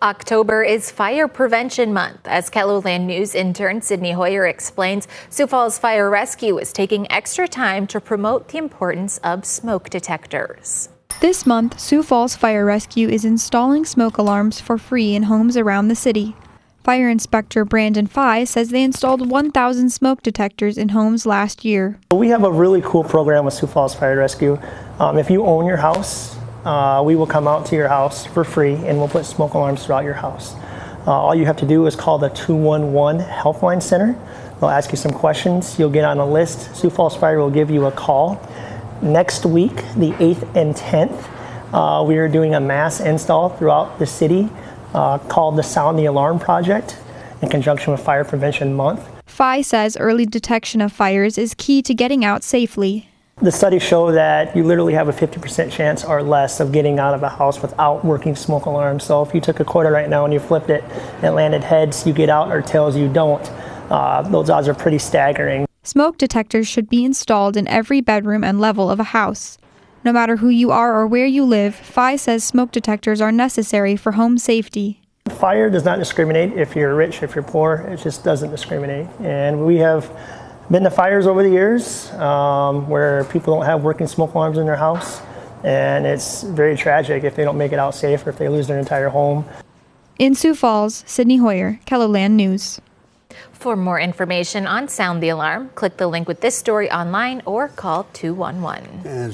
October is Fire Prevention Month. As KELOLAND News intern Sydney Hoyer explains, Sioux Falls Fire Rescue is taking extra time to promote the importance of smoke detectors. This month, Sioux Falls Fire Rescue is installing smoke alarms for free in homes around the city. Fire Inspector Brandon Fye says they installed 1,000 smoke detectors in homes last year. We have a really cool program with Sioux Falls Fire Rescue. If you own your house, we will come out to your house for free and we'll put smoke alarms throughout your house. All you have to do is call the 211 Helpline Center. They'll ask you some questions. You'll get on a list. Sioux Falls Fire will give you a call. Next week, the 8th and 10th, we are doing a mass install throughout the city called the Sound the Alarm Project in conjunction with Fire Prevention Month. Fye says early detection of fires is key to getting out safely. The studies show that you literally have a 50% chance or less of getting out of a house without working smoke alarms. So if you took a quarter right now and you flipped it and landed heads, you get out, or tails, you don't. Those odds are pretty staggering. Smoke detectors should be installed in every bedroom and level of a house. No matter who you are or where you live, Fye says smoke detectors are necessary for home safety. Fire does not discriminate if you're rich, if you're poor. It just doesn't discriminate. And we have been to fires over the years where people don't have working smoke alarms in their house, and it's very tragic if they don't make it out safe or if they lose their entire home. In Sioux Falls, Sydney Hoyer, KELOLAND News. For more information on Sound the Alarm, click the link with this story online or call 211.